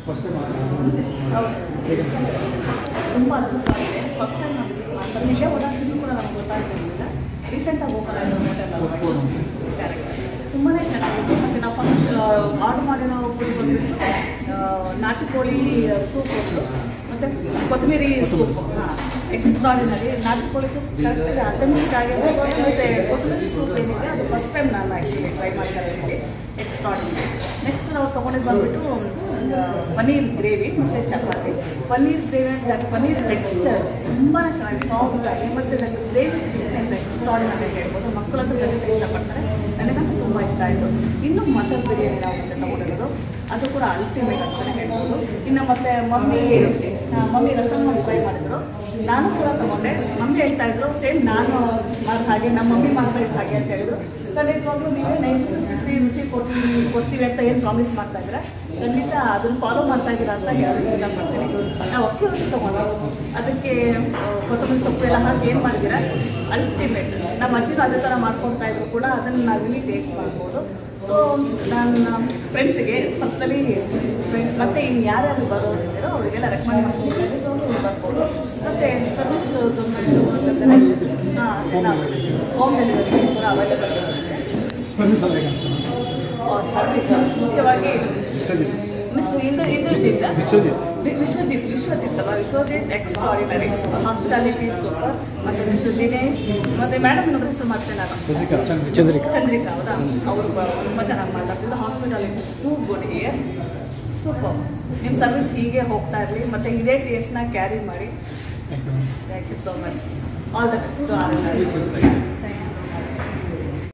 First time ತುಂಬ ಅದ್ಭುತವಾಗಿದೆ. First time ನಾವು ವಿಸಿಟ್ ಮಾಡ್ತಾರೆ. ಇಲ್ಲೇ ಓಡಾಡ್ತಿದ್ದು ಕೂಡ ನಮ್ಗೆ ಗೊತ್ತಾಗ್ತಿರಲಿಲ್ಲ. ರೀಸೆಂಟಾಗಿ ಓಪನ್ ಆಗಿರೋ ಹೋಟೆಲ್ ಕರೆಕ್ಟ್ ತುಂಬಾ ಚೆನ್ನಾಗಿತ್ತು. ಮತ್ತು ನಾವು ಫಸ್ಟ್ ಆರ್ಡರ್ ಮಾಡಿರೋ ಫುಡ್ ಬಂದುಬಿಟ್ಟು ನಾಟಿ ಕೋಳಿ ಸೂಪ್ ಒಂದು ಮತ್ತು ಕೊತ್ತಂಬರಿ ಸೂಪ್. ಹಾಂ, ಎಕ್ಸ್ಟ್ರಾಡಿನರಿ. ನಾಟಿ ಕೋಳಿ ಸೂಪ್ ಕರೆಕ್ಟಾಗಿ ಅಥೆಂಟಿಕ್ ಆಗಿದೆ. ಮತ್ತು ಕೊತ್ತಂಬರಿ ಸೂಪ್ ಏನಿದೆ ಅದು ಫಸ್ಟ್ ಟೈಮ್ ನಾನು ಆ್ಯಕ್ಚುಲಿ ಟ್ರೈ ಮಾಡ್ತಾರೆ ಇಲ್ಲಿ. ಎಕ್ಸ್ಟ್ರಾಡಿನರಿ. ನೆಕ್ಸ್ಟ್ ನಾವು ತೊಗೊಂಡಿದ್ದು ಬಂದುಬಿಟ್ಟು ಪನ್ನೀರ್ ಗ್ರೇವಿ ಮತ್ತು ಚಪಾತಿ. ಪನ್ನೀರ್ ಗ್ರೇವಿ ಅಂದರೆ ಪನ್ನೀರ್ ಟೆಕ್ಸ್ಚರ್ ತುಂಬಾ ಚೆನ್ನಾಗಿ ಸಾಫ್ಟ್ ಆಗಿ ಮತ್ತು ನನಗೆ ಗ್ರೇವಿ ಚಿಕನ್ಸ್ ಎಕ್ಸ್ಟ್ರಾಡಿನರಿ ಹೇಳ್ಬೋದು. ಮಕ್ಕಳಂತೂ ಖಂಡಿತ ಇಷ್ಟಪಡ್ತಾರೆ. ನನಗಂತೂ ತುಂಬ ಇಷ್ಟ ಆಯಿತು. ಇನ್ನು ಮಟನ್ ಬಿರಿಯಾನಿ ನಾವು ಮತ್ತೆ ತೊಗೊಂಡಿರೋದು ಅದು ಕೂಡ ಅಲ್ಟಿಮೇಟ್ ಅಂತಲೇ ಹೇಳ್ಬೋದು. ಇನ್ನು ಮತ್ತು ಮಮ್ಮಿ ರಸಮ್ ಫ್ರೈ ಮಾಡಿದ್ರು, ನಾನು ಕೂಡ ತೊಗೊಂಡೆ. ಮಮ್ಮಿ ಹೇಳ್ತಾ ಇದ್ರು ಸೇಮ್ ನಾನು ಮಾಡಿದ ಹಾಗೆ ನಮ್ಮ ಮಮ್ಮಿ ಮಾಡ್ತಾ ಇದ್ದ ಹಾಗೆ ಅಂತ ಹೇಳಿದ್ರು. ಖಂಡಿತವಾಗ್ಲೂ ನೀವೇ 950 ರುಚಿ ಕೊಡ್ತೀವಿ ಅಂತ ಏನು ಪ್ರಾಮಿಸ್ ಮಾಡ್ತಾ ಇದ್ದೀರಾ, ಖಂಡಿತ ಅದನ್ನು ಫಾಲೋ ಮಾಡ್ತಾ ಇದ್ದೀರಾ ಅಂತ ಹೇಳೋದಕ್ಕೆ ಇಷ್ಟಪಡ್ತೀನಿ. ನಾವು ಅಕ್ಕಿ ರೊಟ್ಟಿ ತೊಗೊಂಡು ಅದಕ್ಕೆ ಕೊತ್ತಂಬರಿ ಸೊಪ್ಪು ಎಲ್ಲ ಹಾಕಿ ಏನು ಮಾಡಿದ್ದೀರಾ ಅಲ್ಟಿಮೇಟ್. ನಮ್ಮ ಅಜ್ಜಿನೂ ಅದೇ ಥರ ಮಾಡ್ಕೊಳ್ತಾ ಇದ್ರು ಕೂಡ ಅದನ್ನು ನಾವಿಲ್ಲಿ ಟೇಸ್ಟ್ ಮಾಡ್ಬೋದು. ಸೊ ನನ್ನ ಫ್ರೆಂಡ್ಸಿಗೆ ಪರ್ಸ್ನಲಿ ಫ್ರೆಂಡ್ಸ್ ಮತ್ತು ಇನ್ನು ಯಾರ್ಯಾರು ಬರೋರಿದ್ದೀರೋ ಅವರಿಗೆಲ್ಲ ರೆಕಮೆಂಡ್ ಮಾಡ್ತೀನಿ. ಬರ್ಬೋದು. ಮತ್ತು ಸರ್ವಿಸ್ ಹೋಮ್ ಡೆಲಿವರಿ ಕೂಡ ಅವೈಲೇಬಲ್ ಇರುತ್ತೆ. ಸರ್ವಿಸ್ ಮುಖ್ಯವಾಗಿ ವಿಶ್ವಜಿತ್ ಎಕ್ಸ್ಟ್ರಾಡಿನರಿ. Hospitality super. ಮತ್ತು ಮಿಸ್ಟರ್ ದಿನೇಶ್ ಮತ್ತು ಮೇಡಮ್ ಇನ್ನೊಬ್ಬರ ಹೆಸರು ಮಾಡ್ತೇನೆ ನಾನು, ಚಂದ್ರಿಕಾ ಹೌದಾ, ಅವರು ತುಂಬ ಚೆನ್ನಾಗಿ ಮಾತಾಡ್ತಿದ್ದು. Hospitality too good year, super. ನಿಮ್ಮ ಸರ್ವಿಸ್ ಹೀಗೆ ಹೋಗ್ತಾ ಇರಲಿ ಮತ್ತು ಇದೇ ಟೇಸ್ಟ್ನ ಕ್ಯಾರಿ ಮಾಡಿ. Thank you so much. All the best to all. Thank you.